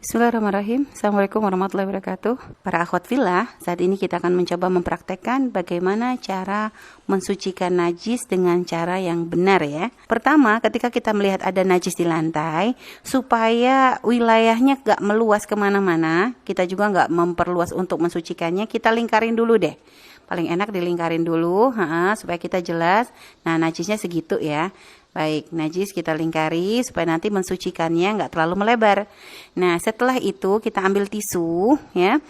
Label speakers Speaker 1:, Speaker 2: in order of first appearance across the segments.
Speaker 1: Bismillahirrahmanirrahim. Assalamualaikum warahmatullahi wabarakatuh. Para akhwat fillah, saat ini kita akan mencoba mempraktekkan bagaimana cara mensucikan najis dengan cara yang benar ya. Pertama, ketika kita melihat ada najis di lantai, supaya wilayahnya gak meluas kemana-mana, kita juga gak memperluas untuk mensucikannya, kita lingkarin dulu deh. Paling enak dilingkarin dulu, supaya kita jelas. Nah, najisnya segitu ya. Baik, najis kita lingkari supaya nanti mensucikannya nggak terlalu melebar. Nah, setelah itu kita ambil tisu ya.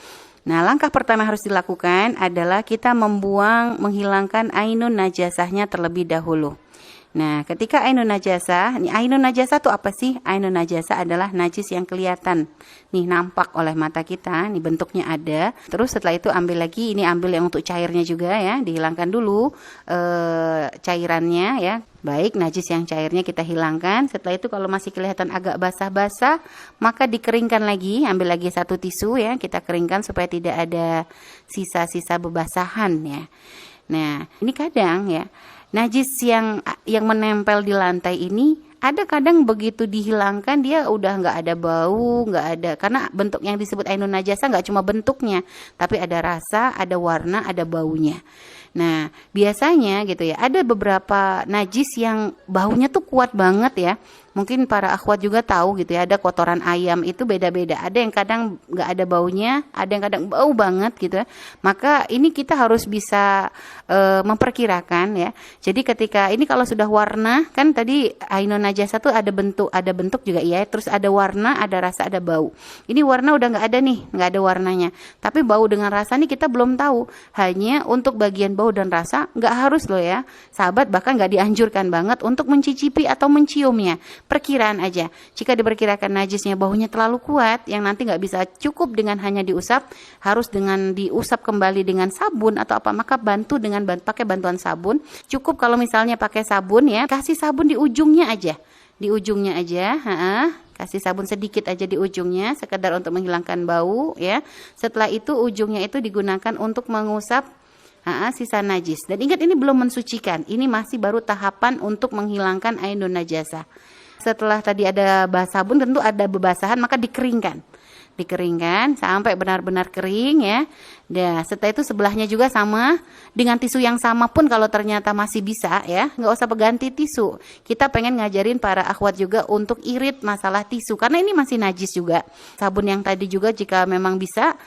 Speaker 1: Nah, langkah pertama harus dilakukan adalah kita menghilangkan ainun najasahnya terlebih dahulu. Nah, ketika ainun najasah itu apa sih? Ainun najasah adalah najis yang kelihatan. Nih, nampak oleh mata kita, nih bentuknya ada. Terus setelah itu ambil lagi, ini ambil yang untuk cairnya juga ya, dihilangkan dulu cairannya ya. Baik, najis yang cairnya kita hilangkan. Setelah itu kalau masih kelihatan agak basah-basah, maka dikeringkan lagi, ambil lagi satu tisu ya, kita keringkan supaya tidak ada sisa-sisa bebasahan ya. Nah, ini kadang ya, najis yang menempel di lantai ini ada kadang begitu dihilangkan dia udah nggak ada bau, nggak ada, karena bentuk yang disebut ainun najasa nggak cuma bentuknya, tapi ada rasa, ada warna, ada baunya. Nah, biasanya gitu ya, ada beberapa najis yang baunya tuh kuat banget ya. Mungkin para akhwat juga tahu gitu ya, ada kotoran ayam itu beda-beda. Ada yang kadang nggak ada baunya, ada yang kadang bau banget gitu ya. Maka ini kita harus bisa memperkirakan ya. Jadi ketika ini kalau sudah warna, kan tadi ainun najasa tuh ada bentuk juga ya. Terus ada warna, ada rasa, ada bau. Ini warna udah nggak ada nih, nggak ada warnanya. Tapi bau dengan rasa nih kita belum tahu. Hanya untuk bagian bau dan rasa nggak harus loh ya, sahabat, bahkan nggak dianjurkan banget untuk mencicipi atau menciumnya. Perkiraan aja. Jika diperkirakan najisnya baunya terlalu kuat, yang nanti nggak bisa cukup dengan hanya diusap, harus dengan diusap kembali dengan sabun atau apa, maka bantu dengan pakai bantuan sabun. Cukup kalau misalnya pakai sabun ya, kasih sabun di ujungnya aja, kasih sabun sedikit aja di ujungnya, sekedar untuk menghilangkan bau ya. Setelah itu ujungnya itu digunakan untuk mengusap sisa najis. Dan ingat, ini belum mensucikan, ini masih baru tahapan untuk menghilangkan ainun najasa. Setelah tadi ada sabun, tentu ada bebasahan, maka dikeringkan sampai benar-benar kering ya. Nah, setelah itu sebelahnya juga sama dengan tisu yang sama pun kalau ternyata masih bisa ya, nggak usah ganti tisu. Kita pengen ngajarin para akhwat juga untuk irit masalah tisu, karena ini masih najis juga. Sabun yang tadi juga jika memang bisa,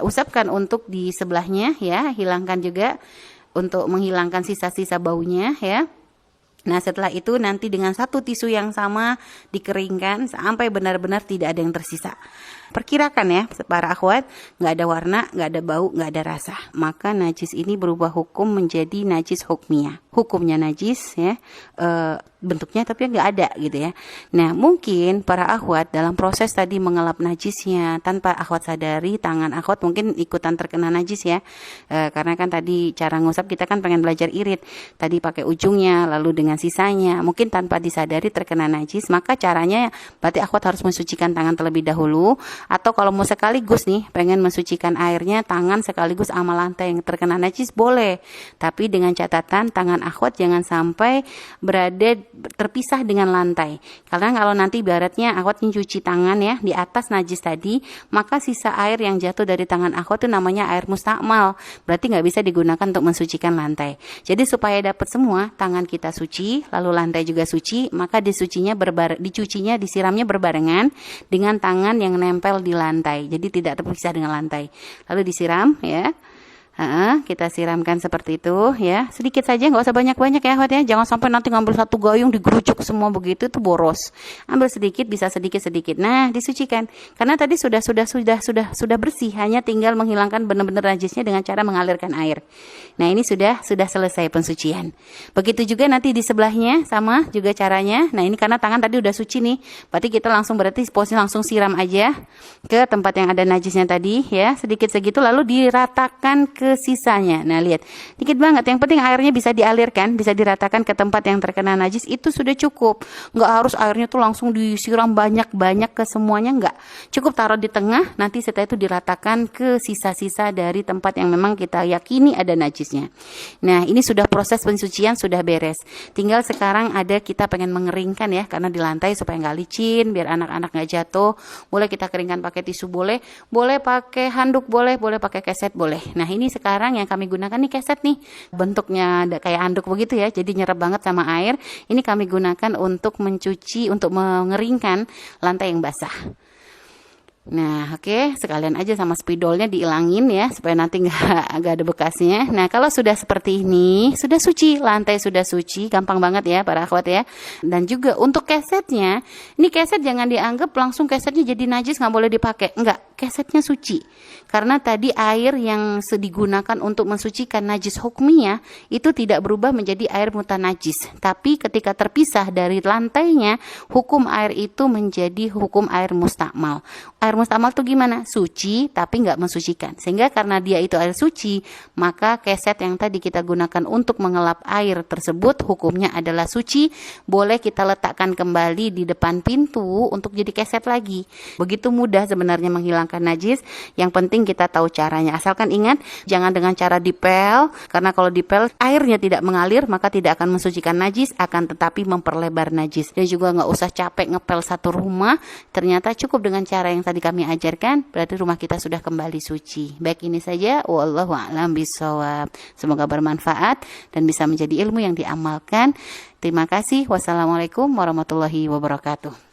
Speaker 1: usapkan untuk di sebelahnya ya, hilangkan juga untuk menghilangkan sisa-sisa baunya ya. Nah, setelah itu nanti dengan satu tisu yang sama dikeringkan sampai benar-benar tidak ada yang tersisa. Perkirakan ya para akhwat, nggak ada warna, nggak ada bau, nggak ada rasa, maka najis ini berubah hukum menjadi najis hukmiyah. Hukumnya najis ya, bentuknya tapi nggak ada gitu ya. Nah, mungkin para akhwat dalam proses tadi mengelap najisnya tanpa akhwat sadari, tangan akhwat mungkin ikutan terkena najis ya. Karena kan tadi cara ngusap kita kan pengen belajar irit, tadi pakai ujungnya lalu dengan sisanya, mungkin tanpa disadari terkena najis, maka caranya berarti akhwat harus mensucikan tangan terlebih dahulu. Atau kalau mau sekaligus nih pengen mensucikan airnya, tangan sekaligus sama lantai yang terkena najis boleh, tapi dengan catatan tangan akhwat jangan sampai berada terpisah dengan lantai. Karena kalau nanti ibaratnya akhwat mencuci tangan ya di atas najis tadi, maka sisa air yang jatuh dari tangan akhwat itu namanya air mustakmal, berarti nggak bisa digunakan untuk mensucikan lantai. Jadi supaya dapat semua, tangan kita suci lalu lantai juga suci, maka disiramnya berbarengan dengan tangan yang nempel di lantai, jadi tidak terpisah dengan lantai. Lalu disiram ya, kita siramkan seperti itu ya, sedikit saja, nggak usah banyak-banyak ya akhwat ya, jangan sampai nanti ngambil satu gayung digerucuk semua begitu, itu boros. Ambil sedikit, bisa sedikit-sedikit. Nah, disucikan karena tadi sudah bersih, hanya tinggal menghilangkan benar-benar najisnya dengan cara mengalirkan air. Nah, ini sudah selesai pensucian. Begitu juga nanti di sebelahnya sama juga caranya. Nah, ini karena tangan tadi udah suci nih, berarti kita posisi langsung siram aja ke tempat yang ada najisnya tadi ya, sedikit segitu, lalu diratakan ke ke sisanya. Nah, lihat, dikit banget. Yang penting airnya bisa dialirkan, bisa diratakan ke tempat yang terkena najis, itu sudah cukup. Nggak harus airnya tuh langsung disiram banyak-banyak ke semuanya, nggak. Cukup taruh di tengah, nanti setelah itu diratakan ke sisa-sisa dari tempat yang memang kita yakini ada najisnya. Nah, ini sudah proses pensucian, sudah beres. Tinggal sekarang ada kita pengen mengeringkan ya, karena di lantai supaya nggak licin, biar anak-anak nggak jatuh. Boleh kita keringkan pakai tisu, boleh pakai handuk, boleh pakai keset, boleh. Nah, ini sekarang yang kami gunakan nih keset nih, bentuknya kayak handuk begitu ya, jadi nyerap banget sama air. Ini kami gunakan untuk mencuci, untuk mengeringkan lantai yang basah. Nah, oke, sekalian aja sama spidolnya diilangin ya, supaya nanti nggak ada bekasnya. Nah, kalau sudah seperti ini, sudah suci, lantai sudah suci, gampang banget ya para akhwat ya. Dan juga untuk kesetnya, ini keset jangan dianggap langsung kesetnya jadi najis, nggak boleh dipakai. Enggak, kesetnya suci. Karena tadi air yang digunakan untuk mensucikan najis hukmiyah, itu tidak berubah menjadi air mutanajis. Tapi ketika terpisah dari lantainya, hukum air itu menjadi hukum air mustakmal. Air mustakmal itu gimana? Suci tapi nggak mensucikan. Sehingga karena dia itu air suci, maka keset yang tadi kita gunakan untuk mengelap air tersebut hukumnya adalah suci. Boleh kita letakkan kembali di depan pintu untuk jadi keset lagi. Begitu mudah sebenarnya menghilangkan najis. Yang penting kita tahu caranya. Asalkan ingat, jangan dengan cara dipel. Karena kalau dipel airnya tidak mengalir, maka tidak akan mensucikan najis, akan tetapi memperlebar najis. Dan juga nggak usah capek ngepel satu rumah. Ternyata cukup dengan cara yang tadi kami ajarkan, berarti rumah kita sudah kembali suci. Baik, ini saja, wallahu a'lam bishawab. Semoga bermanfaat dan bisa menjadi ilmu yang diamalkan. Terima kasih. Wassalamualaikum warahmatullahi wabarakatuh.